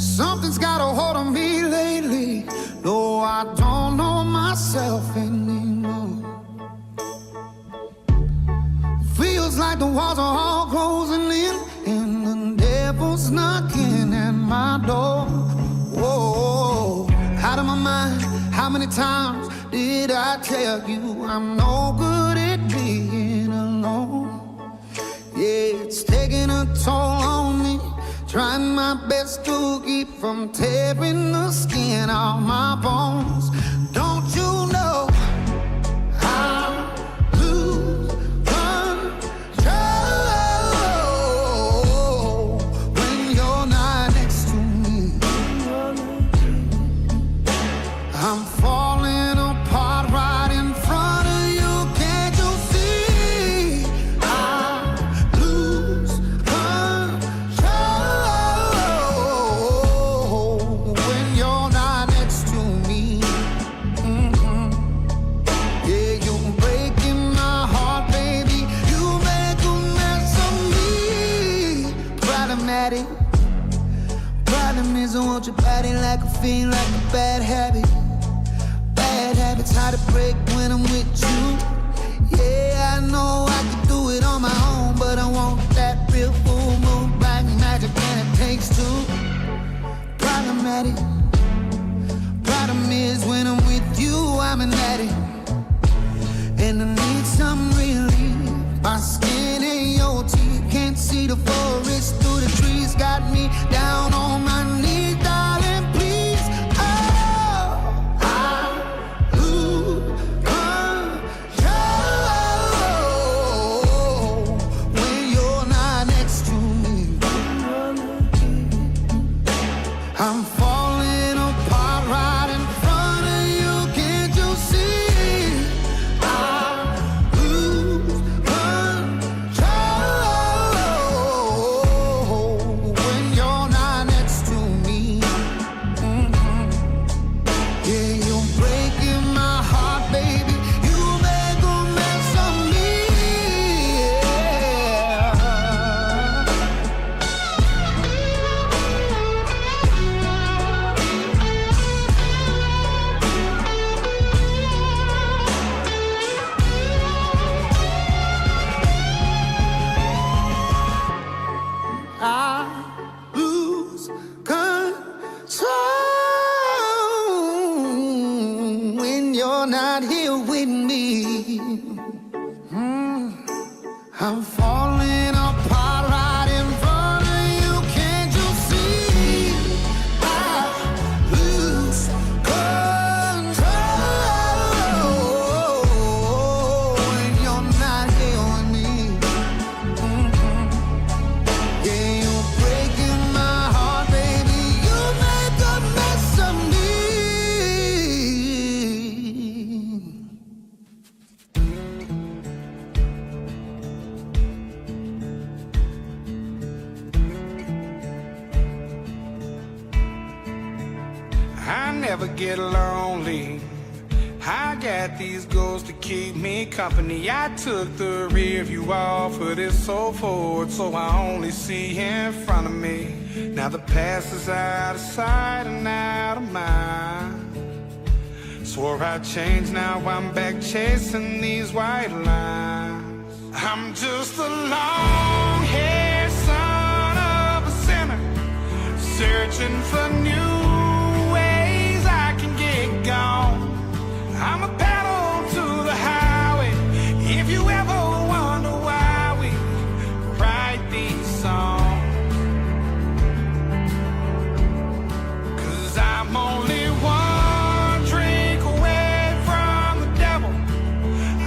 Something's got a hold on me lately. No, I don't know myself anymore. Feels like the walls are all closing in, and the devil's knocking at my door. Whoa, out of my mind. How many times did I tell you I'm no good at being alone? Yeah, it's taking a toll on me. Trying my best to keep from tearing the skin off my bones. Don't you know I lose control when you're not next to me? I'm falling apart right in front of you. Can't you see? I lose control when you're not next to me. Yeah, you're breaking my heart, baby. You make a mess of me. Problematic. Problem is I want your body like a fiend, like a bad habit. Bad habits hard to break when I'm with you. Yeah, I know I can do it on my own, but I want that real full moon, black magic, and it takes two. Problematic. Problem is when I'm with you, I'm an addict, and I need some relief. My skin and your teeth, can't see the forest through the trees. Got me down on my knees, darling, please. Oh, I lose control when you're not next to me. I'm falling apart right in front of you. Can't you see? I lose control when you're not next to me. Yeah, you're breaking my heart, baby. You make a mess of me. I lose control when you're not here with me. I'm falling apart right in front of you. Can't you see? I lose control when you're not here with me. Yeah, you're breaking my heart, baby. You make a mess of me. I never get lonely. I got these goals to keep me company. I took the rear view off of this so forward, so I only see in front of me. Now the past is out of sight and out of mind. Swore I'd change, now I'm back chasing these white lines. I'm just a long-haired son of a sinner, searching for new ways I can get gone. I'm a pedal to the highway. If you ever wonder why we write these songs, 'cause I'm only one drink away from the devil.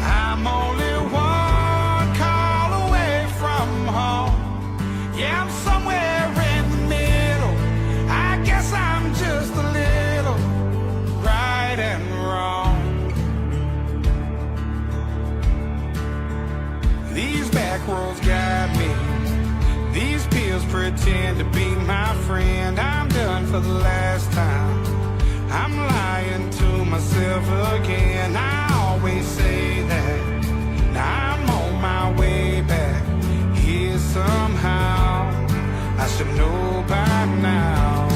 I'm only one call away from home. Yeah, I'm somewhere in the middle. I guess I'm just a little right and wrong. These back roads got me. These pills pretend to be my friend. I'm done for the last time. I'm lying to myself again. I always say that. Now I'm on my way back here somehow. I should know by now.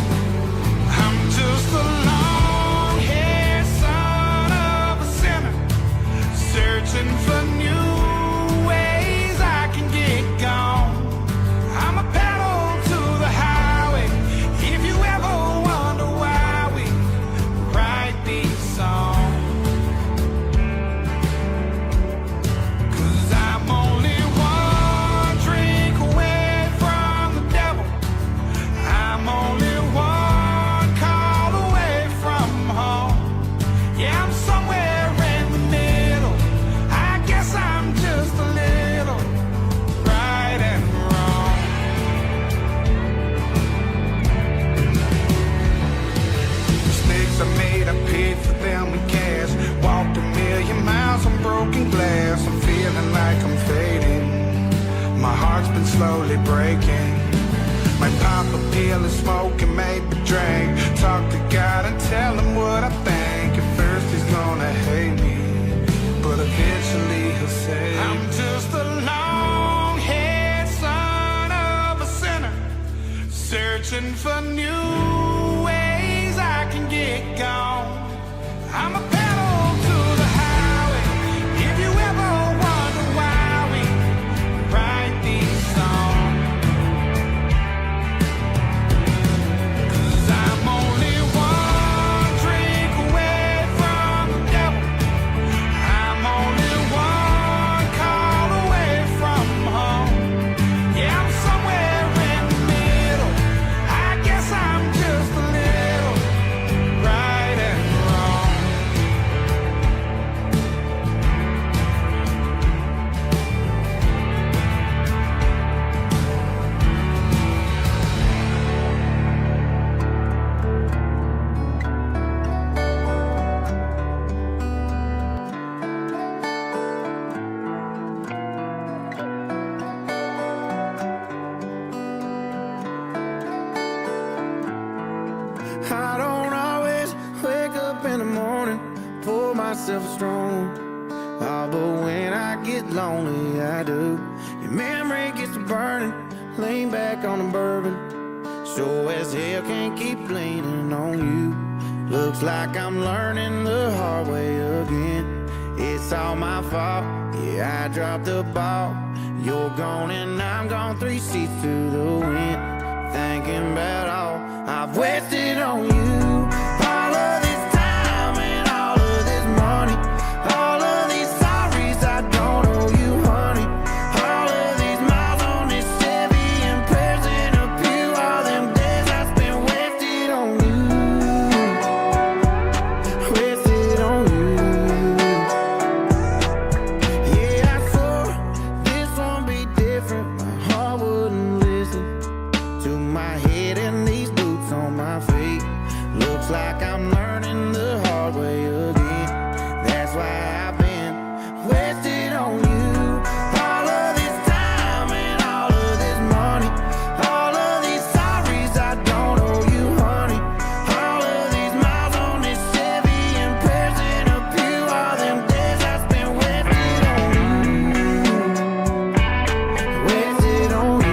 been slowly breaking. Might pop a pill and smoke and maybe drink. Talk to God and tell him what I think. At first he's gonna hate me, but eventually he'll say I'm just a long-haired son of a sinner, searching for new ways I can get gone. I'm a pedal to the highway. If you ever wonder why we write these songs, 'cause I'm only one drink away from the devil. I'm only one call away from home. Yeah, I'm somewhere in the middle. I guess I'm just a little right and wrong. I don't always wake up in the morning, pour myself a strong. Oh, but when I get lonely, I do. Your memory gets to burning, lean back on the bourbon. Sure as hell can't keep leaning on you. Looks like I'm learning the hard way again. It's all my fault, yeah, I dropped the ball. You're gone and I'm gone, 3 seats to the wind. Thinking about all I've wasted on you. All of this time and all of this money. All of these sorries I don't owe you, honey. All of these miles on this Chevy and prayers in a pew. All them days I spent wasted on you. Wasted on you. Yeah, I swore this won't be different. My heart wouldn't listen to my head and these boots on my feet. Looks like I'm learning the hard way again. That's why I've been wasted on you. All of this time and all of this money. All of these sorries I don't owe you, honey. All of these miles on this Chevy and prayers in a pew. All them days I spent wasted on you. Wasted on you.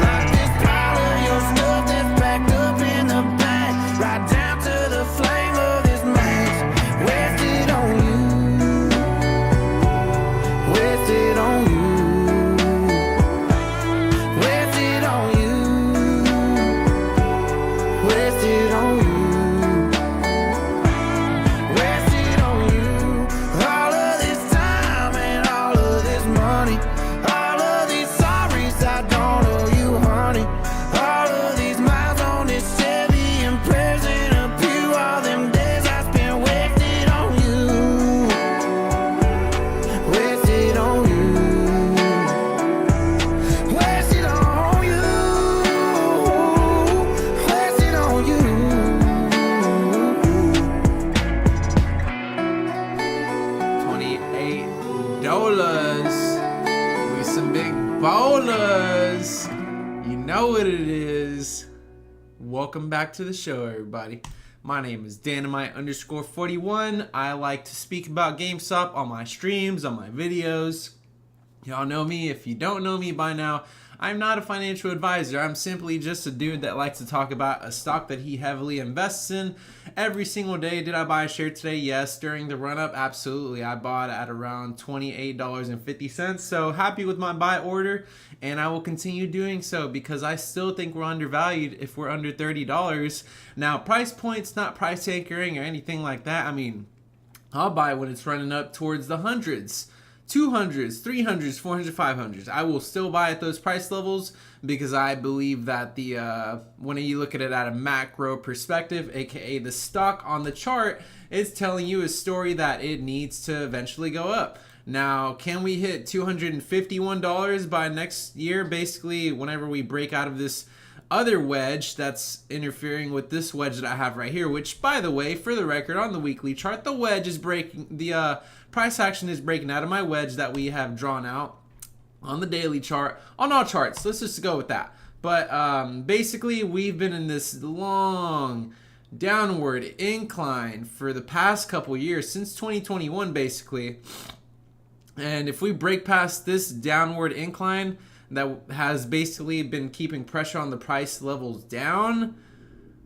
Like this pile of your stuff that's packed up in the back, right down to the flame of this match. Wasted on you. Wasted on you. Wasted on you. Wasted on you. Wasted on you. All of this time and all of this money. All of these sorries I don't owe you, honey. All of these miles on this Chevy and prayers in a pew. All them days I spent wasted on you. Wasted on you. Wasted on you. Wasted on you. $28. We some big bowlers. You know what it is. Welcome back to the show, everybody. My name is Dynamite_41. I like to speak about GameStop on my streams, on my videos. Y'all know me. If you don't know me by now, I'm not a financial advisor. I'm simply just a dude that likes to talk about a stock that he heavily invests in every single day. Did I buy a share today? Yes. During the run-up? Absolutely. I bought at around $28.50. So happy with my buy order, and I will continue doing so because I still think we're undervalued if we're under $30. Now, price points, not price anchoring or anything like that. I mean, I'll buy when it's running up towards the hundreds. 200s, 300s, 400s, 500s. I will still buy at those price levels because I believe that when you look at it at a macro perspective, aka the stock on the chart, is telling you a story that it needs to eventually go up. Now, can we hit $251 by next year? Basically, whenever we break out of this other wedge that's interfering with this wedge that I have right here, which, by the way, for the record, on the weekly chart, the wedge is breaking, the price action is breaking out of my wedge that we have drawn out on the daily chart, on all charts. Let's just go with that. But basically, we've been in this long downward incline for the past couple years, since 2021 basically. And if we break past this downward incline that has basically been keeping pressure on the price levels down,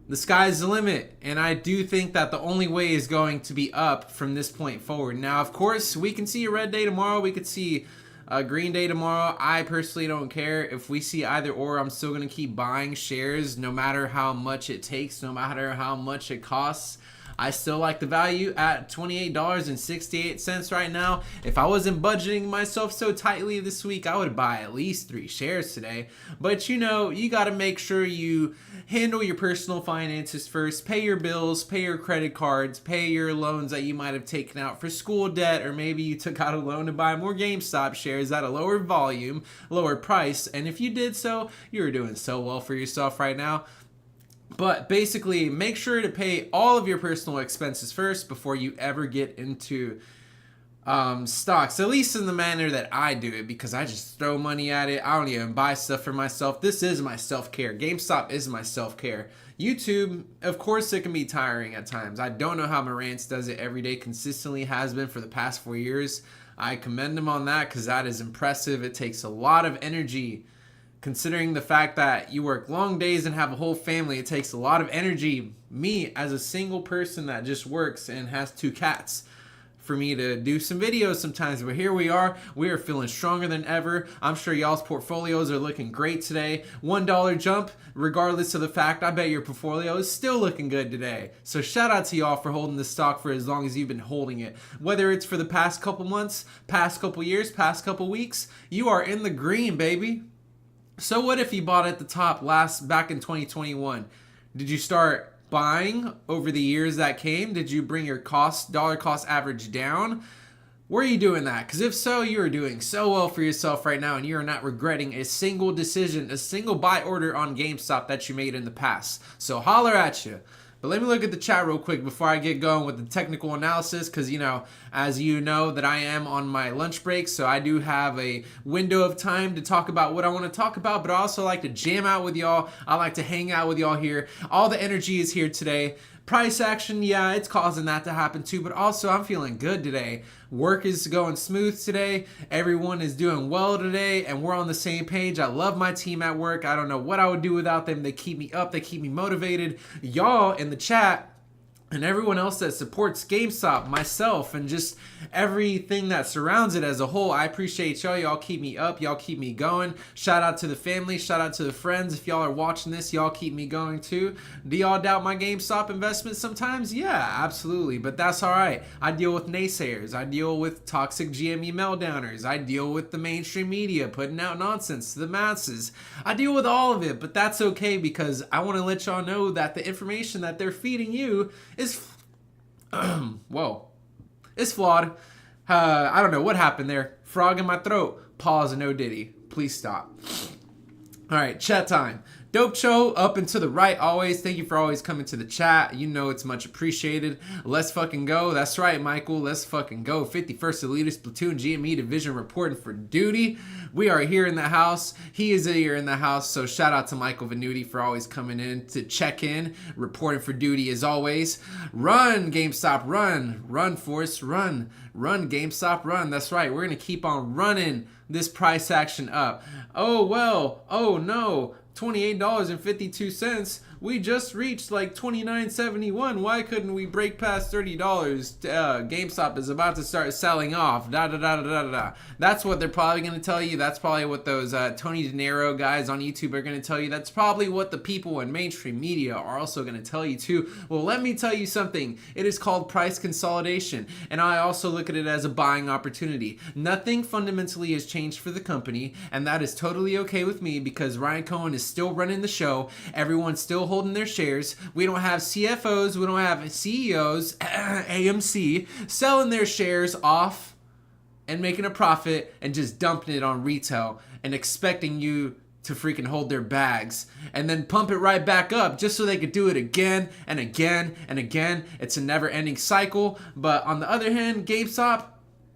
the sky's the limit. And I do think that the only way is going to be up from this point forward. Now, of course, we can see a red day tomorrow, we could see a green day tomorrow. I personally don't care. If we see either or, I'm still going to keep buying shares no matter how much it takes, no matter how much it costs. I still like the value at $28.68 right now. If I wasn't budgeting myself so tightly this week, I would buy at least 3 shares today. But you know, you got to make sure you handle your personal finances first. Pay your bills, pay your credit cards, pay your loans that you might have taken out for school debt, or maybe you took out a loan to buy more GameStop shares at a lower volume, lower price. And if you did so, you're doing so well for yourself right now. But basically, make sure to pay all of your personal expenses first before you ever get into stocks, at least in the manner that I do it, because I just throw money at it. I don't even buy stuff for myself. This is my self-care. GameStop is my self-care. YouTube, of course, it can be tiring at times. I don't know how Marantz does it every day, consistently has been for the past 4 years. I commend him on that because that is impressive. It takes a lot of energy. Considering the fact that you work long days and have a whole family, it takes a lot of energy. Me, as a single person that just works and has 2 cats, for me to do some videos sometimes. But here we are feeling stronger than ever. I'm sure y'all's portfolios are looking great today. $1 jump, regardless of the fact, I bet your portfolio is still looking good today. So shout out to y'all for holding this stock for as long as you've been holding it. Whether it's for the past couple months, past couple years, past couple weeks, you are in the green, baby. So what if you bought at the top back in 2021? Did you start buying over the years that came? Did you bring your dollar cost average down? Were you doing that? Because if so, you are doing so well for yourself right now, and you are not regretting a single decision, a single buy order on GameStop that you made in the past. So holler at you. But let me look at the chat real quick before I get going with the technical analysis, because, you know, as you know, that I am on my lunch break, so I do have a window of time to talk about what I want to talk about, but I also like to jam out with y'all. I like to hang out with y'all here. All the energy is here today. Price action, yeah, it's causing that to happen too, but also I'm feeling good today. Work is going smooth today. Everyone is doing well today, and we're on the same page. I love my team at work. I don't know what I would do without them. They keep me up. They keep me motivated. Y'all in the chat and everyone else that supports GameStop, myself, and just everything that surrounds it as a whole, I appreciate y'all. Y'all keep me up. Y'all keep me going. Shout out to the family. Shout out to the friends. If y'all are watching this, y'all keep me going too. Do y'all doubt my GameStop investment sometimes? Yeah, absolutely. But that's all right. I deal with naysayers. I deal with toxic GME meltdowners. I deal with the mainstream media putting out nonsense to the masses. I deal with all of it, but that's okay, because I want to let y'all know that the information that they're feeding you is whoa, it's flawed. I don't know what happened there. Frog in my throat. Pause and no diddy. Please stop. All right, chat time. Dope show up and to the right always. Thank you for always coming to the chat. You know it's much appreciated. Let's fucking go. That's right, Michael. Let's fucking go. 51st Elitist Platoon GME Division reporting for duty. We are here in the house. He is here in the house. So shout out to Michael Venuti for always coming in to check in, reporting for duty as always. Run, GameStop, run. Run, Force, run. Run, GameStop, run. That's right. We're going to keep on running this price action up. Oh, well. Oh, no. $28.52. We just reached like $29.71. Why couldn't we break past $30? GameStop is about to start selling off. That's what they're probably going to tell you. That's probably what those Tony De Niro guys on YouTube are going to tell you. That's probably what the people in mainstream media are also going to tell you too. Well, let me tell you something. It is called price consolidation, and I also look at it as a buying opportunity. Nothing fundamentally has changed for the company, and that is totally okay with me, because Ryan Cohen is still running the show. Everyone's still holding their shares. We don't have CFOs, we don't have CEOs, AMC, selling their shares off and making a profit and just dumping it on retail and expecting you to freaking hold their bags and then pump it right back up just so they could do it again and again and again. It's a never-ending cycle. But on the other hand, GameStop,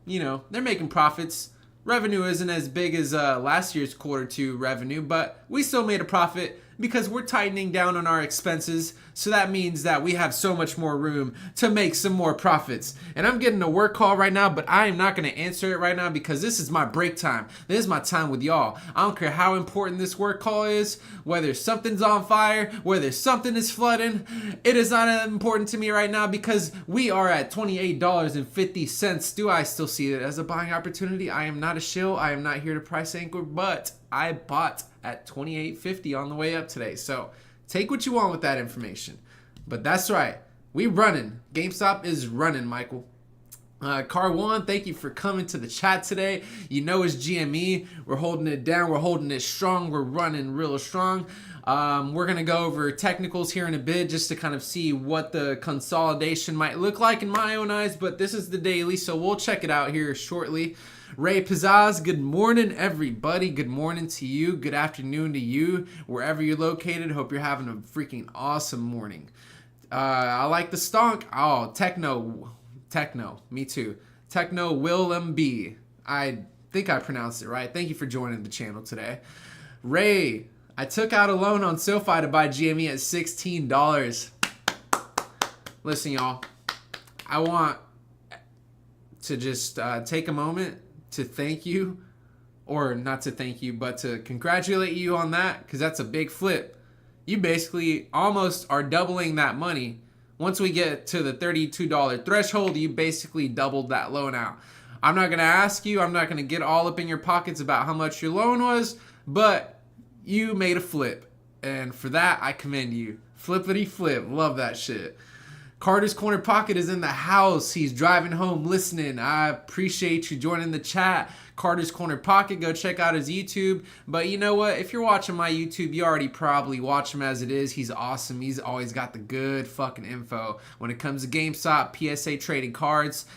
you know, they're making profits. Revenue isn't as big as last year's Q2 revenue, but we still made a profit because we're tightening down on our expenses. So that means that we have so much more room to make some more profits. And I'm getting a work call right now, but I am not going to answer it right now because this is my break time. This is my time with y'all. I don't care how important this work call is, whether something's on fire, whether something is flooding. It is not important to me right now because we are at $28.50. Do I still see it as a buying opportunity? I am not a shill. I am not here to price anchor, but I bought at $28.50 on the way up today. So take what you want with that information. But that's right. We running. GameStop is running, Michael. Car One, thank you for coming to the chat today. You know it's GME. We're holding it down. We're holding it strong. We're running real strong. We're going to go over technicals here in a bit just to kind of see what the consolidation might look like in my own eyes. But this is the daily, so we'll check it out here shortly. Ray Pizzazz, good morning, everybody. Good morning to you. Good afternoon to you, wherever you're located. Hope you're having a freaking awesome morning. I like the stonk. Oh, Techno, me too. Techno Will MB. I think I pronounced it right. Thank you for joining the channel today. Ray, I took out a loan on SoFi to buy GME at $16. Listen, y'all, I want to just take a moment to thank you, or not to thank you, but to congratulate you on that, because that's a big flip. You basically almost are doubling that money. Once we get to the $32 threshold, you basically doubled that loan out. I'm not going to ask you, I'm not going to get all up in your pockets about how much your loan was, but you made a flip. And for that, I commend you. Flippity flip. Love that shit. Carter's Corner Pocket is in the house. He's driving home listening. I appreciate you joining the chat. Carter's Corner Pocket, go check out his YouTube. But you know what? If you're watching my YouTube, you already probably watch him as it is. He's awesome. He's always got the good fucking info when it comes to GameStop, PSA trading cards,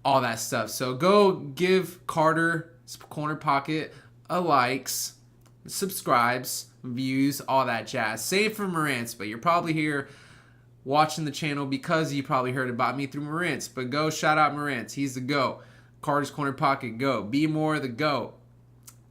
all that stuff. So go give Carter's Corner Pocket a likes, subscribes, views, all that jazz. Save for Marantz, but you're probably here watching the channel because you probably heard about me through Marantz. But go shout out Marantz. He's the GO. Carter's Corner Pocket, go. Be more the GO.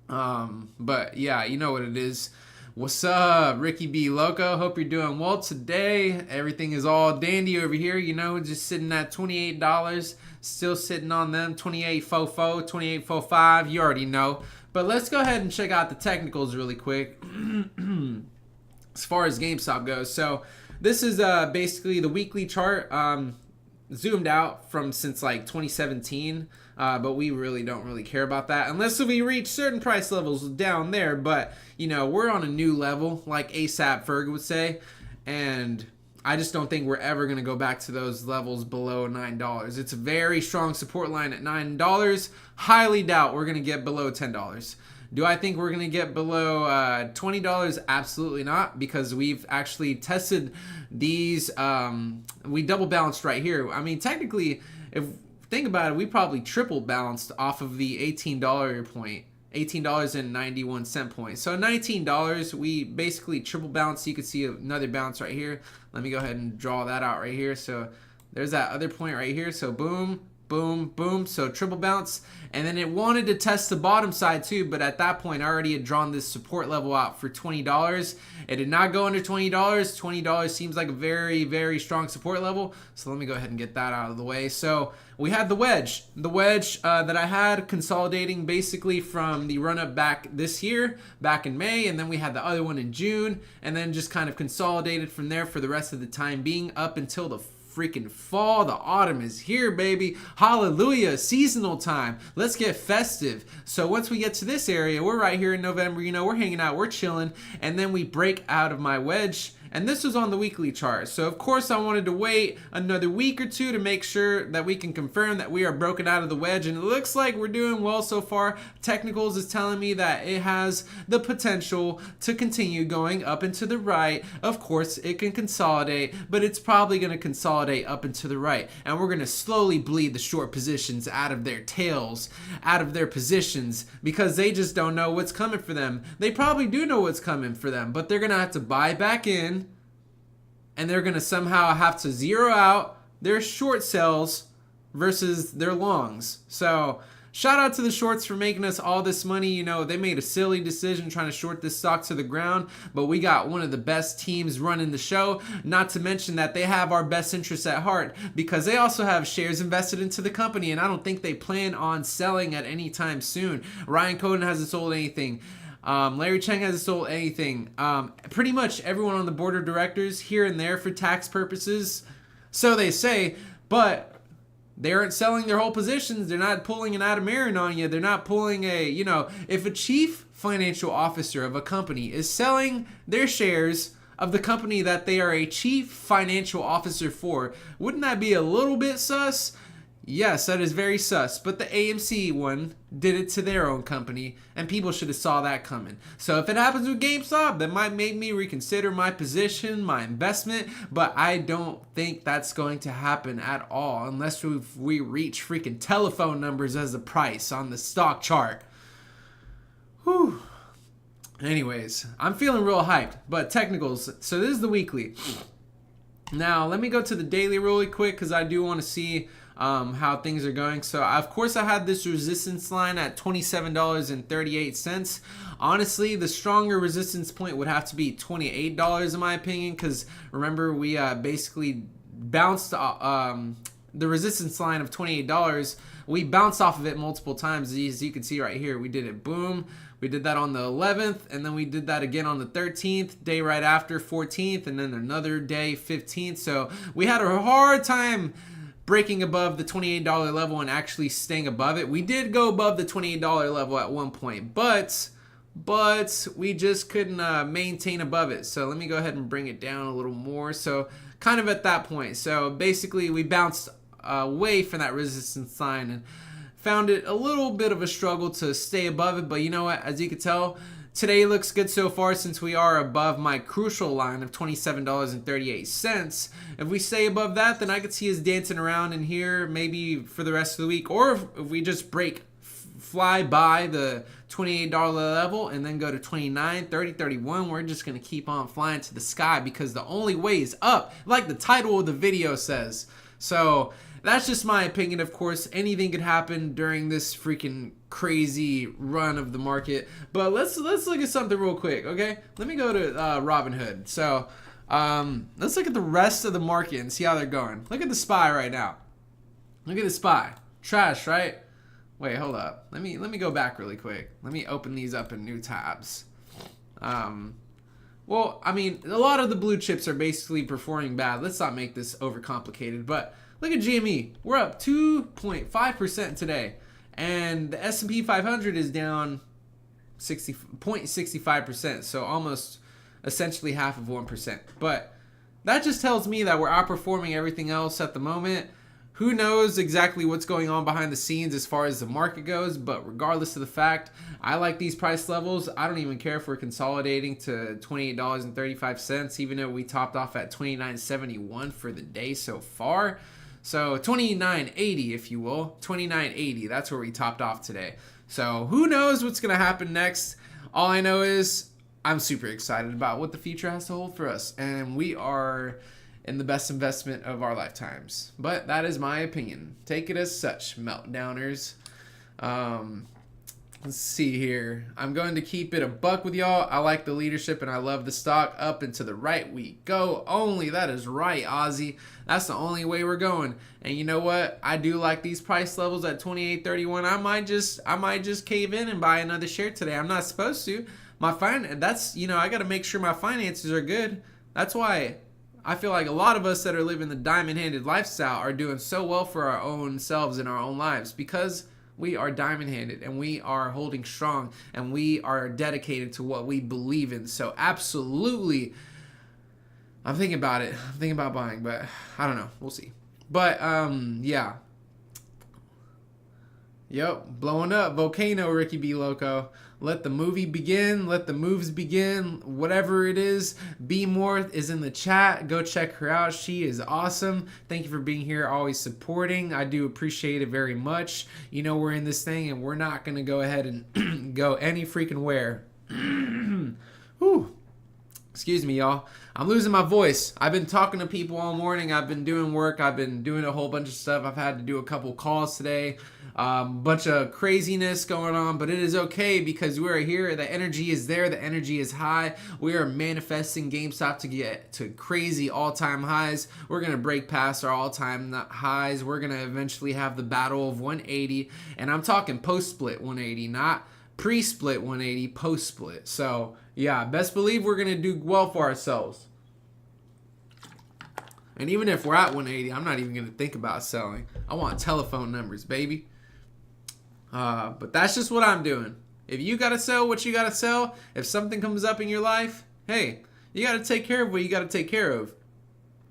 But yeah, you know what it is. What's up, Ricky B. Loco? Hope you're doing well today. Everything is all dandy over here. You know, just sitting at $28. Still sitting on them. $28.44, $28.45. You already know. But let's go ahead and check out the technicals really quick. As far as GameStop goes. So this is basically the weekly chart, zoomed out from since like 2017, but we really don't really care about that unless we reach certain price levels down there. But you know, we're on a new level, like ASAP Ferg would say, and I just don't think we're ever going to go back to those levels below $9. It's a very strong support line at $9. Highly doubt we're going to get below $10. Do I think we're going to get below $20? Absolutely not, because we've actually tested these. We double balanced right here. I mean, technically, if think about it, we probably triple balanced off of the $18 point, $18.91 point. So $19, we basically triple balanced. You can see another bounce right here. Let me go ahead and draw that out right here. So there's that other point right here. So boom, boom, boom. So triple bounce. And then it wanted to test the bottom side too, but at that point I already had drawn this support level out for $20. It did not go under $20. $20 seems like a very, very strong support level. So let me go ahead and get that out of the way. So we had the wedge. The wedge that I had consolidating basically from the run up back this year, back in May, and then we had the other one in June, and then just kind of consolidated from there for the rest of the time being up until the freaking fall. The autumn is here, baby. Hallelujah. Seasonal time. Let's get festive. So once we get to this area, we're right here in November, you know, we're hanging out, we're chilling, and then we break out of my wedge and this was on the weekly chart. So of course I wanted to wait another week or two to make sure that we can confirm that we are broken out of the wedge, and it looks like we're doing well so far. Technicals is telling me that it has the potential to continue going up and to the right. Of course it can consolidate, but it's probably going to consolidate up and to the right, and we're going to slowly bleed the short positions out of their tails, out of their positions, because they just don't know what's coming for them. They probably do know what's coming for them, but they're going to have to buy back in, and they're going to somehow have to zero out their short sells versus their longs. So shout out to the shorts for making us all this money. You know, they made a silly decision trying to short this stock to the ground, but we got one of the best teams running the show, not to mention that they have our best interests at heart, because they also have shares invested into the company, and I don't think they plan on selling at any time soon. Ryan Coden hasn't sold anything. Larry Cheng hasn't sold anything. Pretty much everyone on the board of directors here and there for tax purposes, so they say, but they aren't selling their whole positions. They're not pulling an Adam Aaron on you. They're not pulling a, you know, if a chief financial officer of a company is selling their shares of the company that they are a chief financial officer for, wouldn't that be a little bit sus? Yes, that is very sus, but the AMC one did it to their own company, and people should have saw that coming. So if it happens with GameStop, that might make me reconsider my position, my investment, but I don't think that's going to happen at all unless we reach freaking telephone numbers as a price on the stock chart. Whew. Anyways, I'm feeling real hyped, but technicals, so this is the weekly. Now, let me go to the daily really quick because I do want to see how things are going. So of course I had this resistance line at $27.38. Honestly, the stronger resistance point would have to be $28 in my opinion, because remember we basically bounced the resistance line of $28. We bounced off of it multiple times. As you can see right here, we did it, boom. We did that on the 11th, and then we did that again on the 13th, day right after, 14th, and then another day, 15th. So we had a hard time breaking above the $28 level and actually staying above it. We did go above the $28 level at one point, but we just couldn't maintain above it. So let me go ahead and bring it down a little more. So kind of at that point. So basically we bounced away from that resistance line and found it a little bit of a struggle to stay above it. But you know what, as you can tell, today looks good so far since we are above my crucial line of $27.38. If we stay above that, then I could see us dancing around in here maybe for the rest of the week. Or if we just fly by the $28 level and then go to 29, 30, 31, we're just going to keep on flying to the sky, because the only way is up, like the title of the video says. So that's just my opinion. Of course, anything could happen during this freaking crazy run of the market. But let's look at something real quick, okay? Let me go to Robinhood. So let's look at the rest of the market and see how they're going. Look at the SPY right now. Look at the SPY. Trash, right? Wait, hold up. Let me go back really quick. Let me open these up in new tabs. Well, I mean, a lot of the blue chips are basically performing bad. Let's not make this overcomplicated, but look at GME. We're up 2.5% today, and the S&P 500 is down 0.65%, so almost essentially half of 1%. But that just tells me that we're outperforming everything else at the moment. Who knows exactly what's going on behind the scenes as far as the market goes, but regardless of the fact, I like these price levels. I don't even care if we're consolidating to $28.35, even though we topped off at $29.71 for the day so far. So $29.80, if you will, $29.80. That's where we topped off today. So who knows what's going to happen next? All I know is I'm super excited about what the future has to hold for us, and we are in the best investment of our lifetimes. But that is my opinion. Take it as such, meltdowners. Let's see here. I'm going to keep it a buck with y'all. I like the leadership and I love the stock. Up and to the right we go only. That is right, Ozzy. That's the only way we're going. And you know what? I do like these price levels at $28.31. I might just cave in and buy another share today. I'm not supposed to. I got to make sure my finances are good. That's why I feel like a lot of us that are living the diamond-handed lifestyle are doing so well for our own selves in our own lives, because we are diamond-handed and we are holding strong and we are dedicated to what we believe in. So absolutely I'm thinking about it. I'm thinking about buying, but I don't know. We'll see. But yeah. Yep, blowing up. Volcano, Ricky B. Loco. Let the movie begin. Let the moves begin. Whatever it is. Be More is in the chat. Go check her out. She is awesome. Thank you for being here, always supporting. I do appreciate it very much. You know, we're in this thing and we're not going to go ahead and go any freaking where. Whew. Excuse me, y'all. I'm losing my voice. I've been talking to people all morning. I've been doing work. I've been doing a whole bunch of stuff. I've had to do a couple calls today. Bunch of craziness going on, but it is okay because we are here. The energy is there. The energy is high. We are manifesting GameStop to get to crazy all-time highs. We're going to break past our all-time highs. We're going to eventually have the battle of 180, and I'm talking post-split 180, not pre-split 180, post-split. So, yeah, best believe we're going to do well for ourselves. And even if we're at 180, I'm not even going to think about selling. I want telephone numbers, baby. But that's just what I'm doing. If you got to sell what you got to sell, if something comes up in your life, hey, you got to take care of what you got to take care of.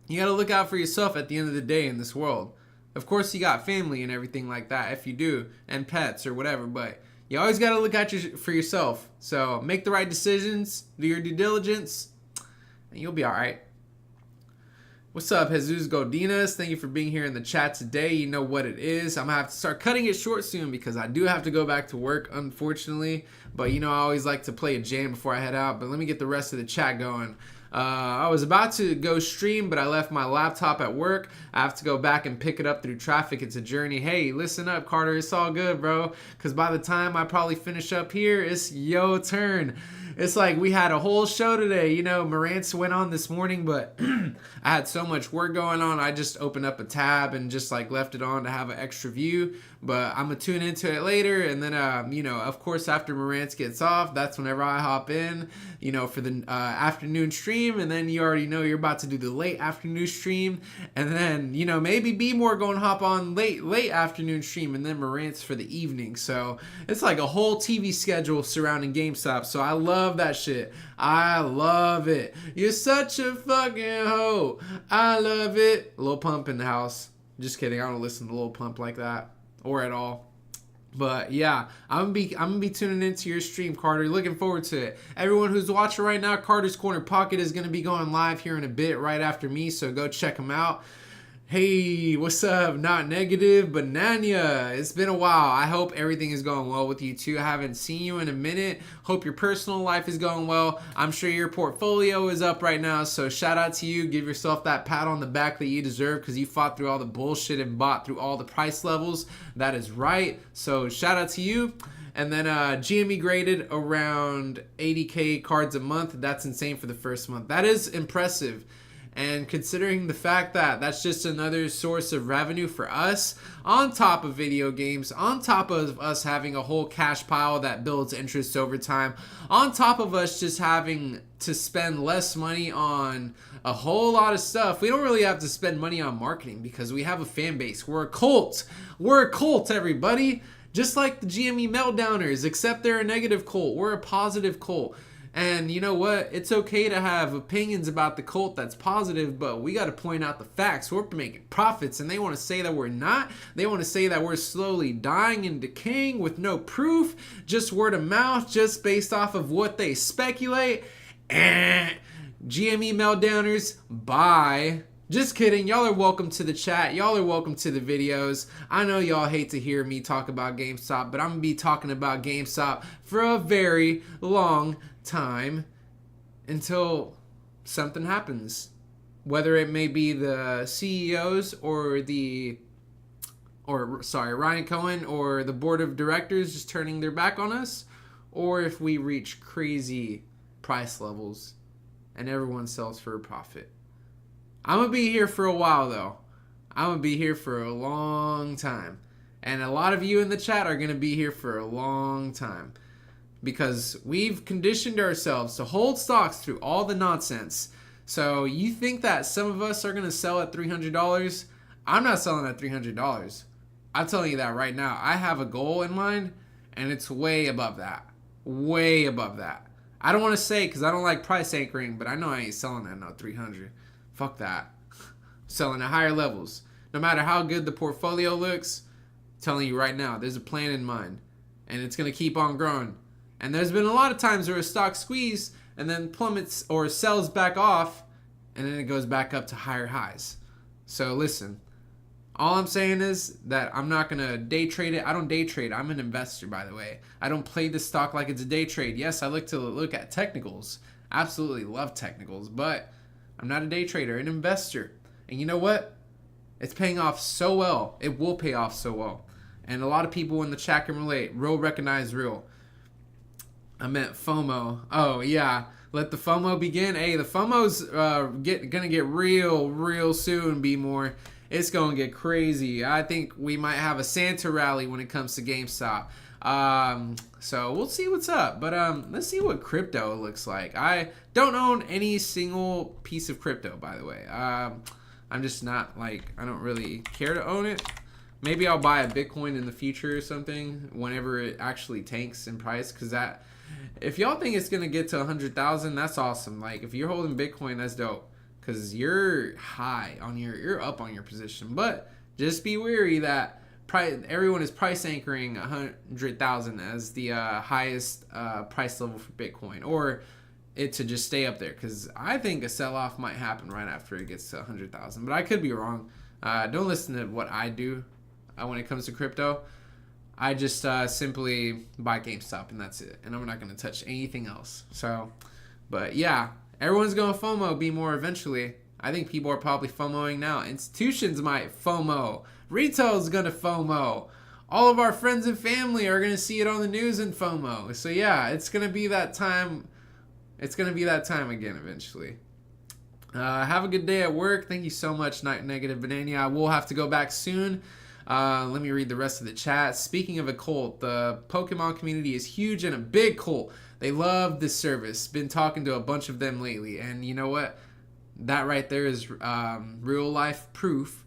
You got to look out for yourself at the end of the day in this world. Of course, you got family and everything like that, if you do, and pets or whatever, but you always got to look out for yourself. So make the right decisions, do your due diligence, and you'll be all right. What's up, Jesus Godinez? Thank you for being here in the chat today. You know what it is. I'm going to have to start cutting it short soon because I do have to go back to work, unfortunately. But, you know, I always like to play a jam before I head out. But let me get the rest of the chat going. I was about to go stream, but I left my laptop at work. I have to go back and pick it up through traffic. It's a journey. Hey, listen up, Carter. It's all good, bro. Because by the time I probably finish up here, it's your turn. It's like we had a whole show today. You know, Marantz went on this morning, but I had so much work going on. I just opened up a tab and just like left it on to have an extra view. But I'm going to tune into it later. And then, you know, of course, after Marantz gets off, that's whenever I hop in, you know, for the afternoon stream. And then you already know you're about to do the late afternoon stream. And then, you know, maybe Be More going to hop on late afternoon stream. And then Marantz for the evening. So it's like a whole TV schedule surrounding GameStop. So I love that shit. I love it. You're such a fucking hoe. I love it. Lil Pump in the house. Just kidding. I don't listen to Lil Pump like that. Or at all. But yeah, I'm gonna be tuning into your stream, Carter. Looking forward to it. Everyone who's watching right now, Carter's Corner Pocket is gonna be going live here in a bit, right after me. So go check him out. Hey, what's up? Not negative, but Nanya. It's been a while. I hope everything is going well with you too. I haven't seen you in a minute. Hope your personal life is going well. I'm sure your portfolio is up right now. So shout out to you. Give yourself that pat on the back that you deserve because you fought through all the bullshit and bought through all the price levels. That is right. So shout out to you. And then GME graded around 80K cards a month. That's insane for the first month. That is impressive. And considering the fact that that's just another source of revenue for us, on top of video games, on top of us having a whole cash pile that builds interest over time, on top of us just having to spend less money on a whole lot of stuff, we don't really have to spend money on marketing because we have a fan base. We're a cult. We're a cult, everybody. Just like the GME Meltdowners, except they're a negative cult. We're a positive cult. And you know what? It's okay to have opinions about the cult that's positive, but we got to point out the facts. We're making profits, and they want to say that we're not. They want to say that we're slowly dying and decaying with no proof, just word of mouth, just based off of what they speculate. GME Meltdowners, bye. Just kidding. Y'all are welcome to the chat. Y'all are welcome to the videos. I know y'all hate to hear me talk about GameStop, but I'm going to be talking about GameStop for a very long time until something happens. Whether it may be the CEOs or Ryan Cohen or the board of directors just turning their back on us, or if we reach crazy price levels and everyone sells for a profit. I'm going to be here for a while, though. I'm going to be here for a long time. And a lot of you in the chat are going to be here for a long time. Because we've conditioned ourselves to hold stocks through all the nonsense. So you think that some of us are going to sell at $300? I'm not selling at $300. I'm telling you that right now. I have a goal in mind, and it's way above that. Way above that. I don't want to say because I don't like price anchoring, but I know I ain't selling at no 300. Fuck that. Selling at higher levels. No matter how good the portfolio looks, I'm telling you right now, there's a plan in mind. And it's going to keep on growing. And there's been a lot of times where a stock squeezes and then plummets or sells back off, and then it goes back up to higher highs. So listen, all I'm saying is that I'm not going to day trade it. I don't day trade. I'm an investor, by the way. I don't play the stock like it's a day trade. Yes, I like to look at technicals. Absolutely love technicals, but I'm not a day trader, an investor. And you know what? It's paying off so well. It will pay off so well. And a lot of people in the chat can relate. Real recognize real. I meant FOMO. Oh, yeah. Let the FOMO begin. Hey, the FOMO's gonna get real soon, B-more. It's gonna get crazy. I think we might have a Santa rally when it comes to GameStop. So we'll see what's up. But let's see what crypto looks like. I don't own any single piece of crypto, by the way. I'm just not like, I don't really care to own it. Maybe I'll buy a Bitcoin in the future or something whenever it actually tanks in price. Because that, if y'all think it's going to get to 100,000, that's awesome. Like if you're holding Bitcoin, that's dope. Because you're high on you're up on your position. But just be wary that everyone is price anchoring 100,000 as the highest price level for Bitcoin. Or it to just stay up there, because I think a sell-off might happen right after it gets to 100,000, but I could be wrong. Don't listen to what I do when it comes to crypto. I just simply buy GameStop and that's it, and I'm not going to touch anything else. So, but yeah, everyone's going to FOMO be more eventually. I think people are probably FOMOing now. Institutions might FOMO. Retail's going to FOMO. All of our friends and family are going to see it on the news and FOMO. So yeah, it's going to be that time. It's going to be that time again eventually. Have a good day at work. Thank you so much, Night Negative Banana. I will have to go back soon. Let me read the rest of the chat. Speaking of a cult, the Pokemon community is huge and a big cult. They love this service. Been talking to a bunch of them lately. And you know what? That right there is real life proof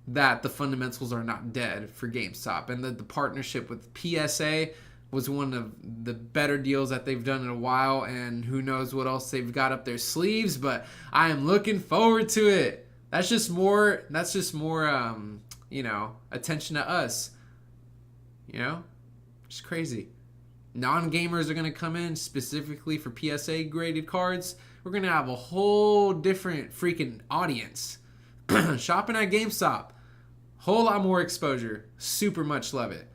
that the fundamentals are not dead for GameStop. And that the partnership with PSA was one of the better deals that they've done in a while, and who knows what else they've got up their sleeves, but I am looking forward to it. That's just more you know, attention to us. You know? Just crazy. Non-gamers are going to come in specifically for PSA graded cards. We're going to have a whole different freaking audience. Shopping at GameStop. Whole lot more exposure. Super much love it.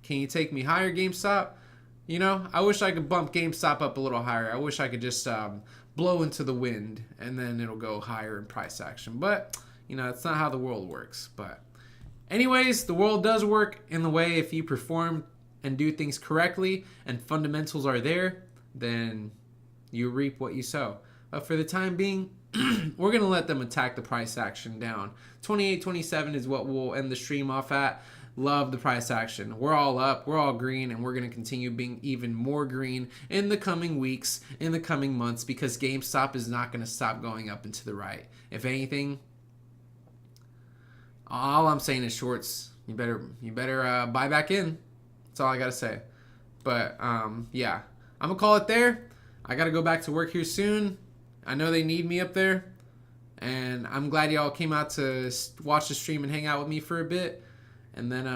Can you take me higher, GameStop? You know, I wish I could bump GameStop up a little higher. I wish I could just blow into the wind and then it'll go higher in price action. But, you know, that's not how the world works. But anyways, the world does work in the way if you perform and do things correctly and fundamentals are there, then you reap what you sow. But for the time being, we're going to let them attack the price action down. 28.27 is what we'll end the stream off at. Love the price action. We're all up, we're all green, and we're going to continue being even more green in the coming weeks, in the coming months, because GameStop is not going to stop going up and to the right. If anything, all I'm saying is shorts. You better buy back in. That's all I got to say. But yeah, I'm going to call it there. I got to go back to work here soon. I know they need me up there, and I'm glad y'all came out to watch the stream and hang out with me for a bit. And then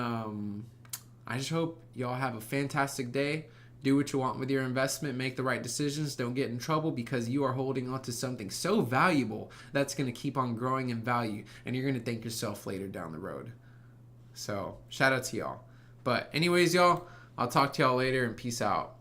I just hope y'all have a fantastic day. Do what you want with your investment. Make the right decisions. Don't get in trouble, because you are holding on to something so valuable that's going to keep on growing in value. And you're going to thank yourself later down the road. So shout out to y'all. But anyways, y'all, I'll talk to y'all later, and peace out.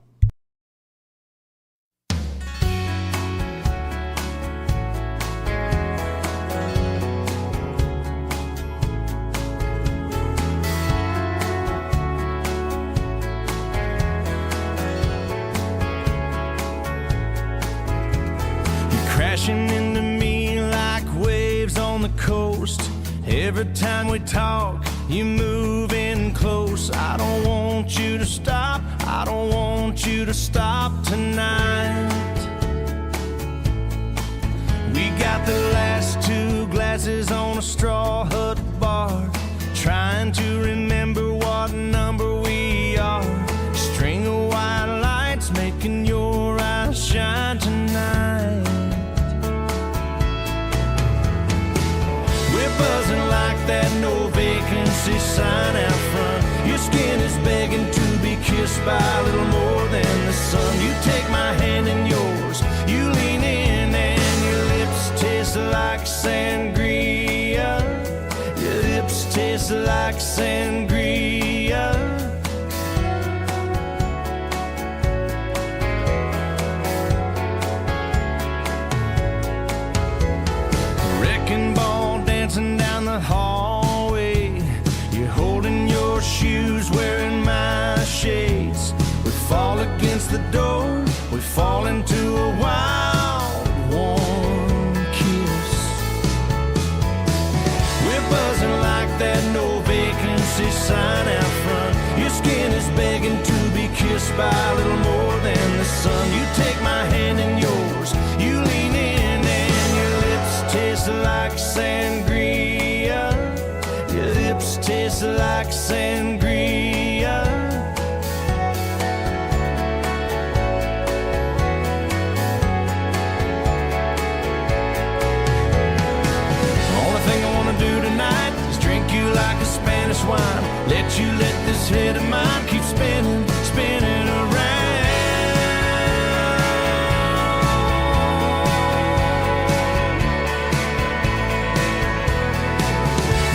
Crashing into me like waves on the coast. Every time we talk, you move in close. I don't want you to stop. I don't want you to stop tonight. We got the last 2 glasses on a straw hut bar, trying to remember what number we are. String of white lights making your vacancy sign out front. Your skin is begging to be kissed by a little more than the sun. You take my hand in yours, you lean in, and your lips taste like sangria. Your lips taste like sangria. Wrecking ball dancing down the hallway. You're holding your shoes, wearing my shades. We fall against the door, we fall into a wild, warm kiss. We're buzzing like that no vacancy sign out front. Your skin is begging to be kissed by a little more than the sun. You take my hand in yours, you lean in, and your lips taste like sangria. Your lips taste like sangria. Only thing I wanna do tonight is drink you like a Spanish wine. Let you let this head of mine keep spinning, spinning around.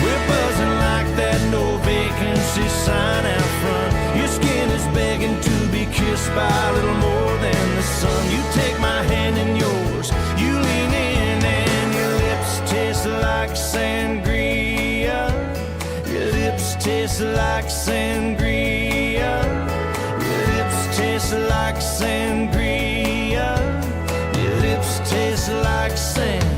We're buzzing like that no vacancy sign out front. Your skin is begging to be kissed by a little more than the sun. You take my hand in yours, you lean in, and your lips taste like sangria. Your lips taste like sangria. Your lips taste like sangria. Your lips taste like sangria.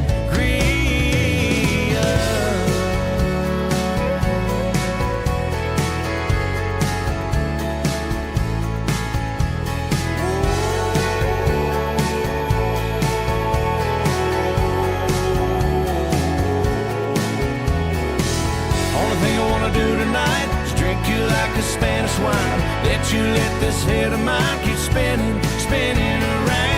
Only thing I wanna do tonight is drink you like a Spanish wine. Let you let this head of mine keep spinning, spinning around.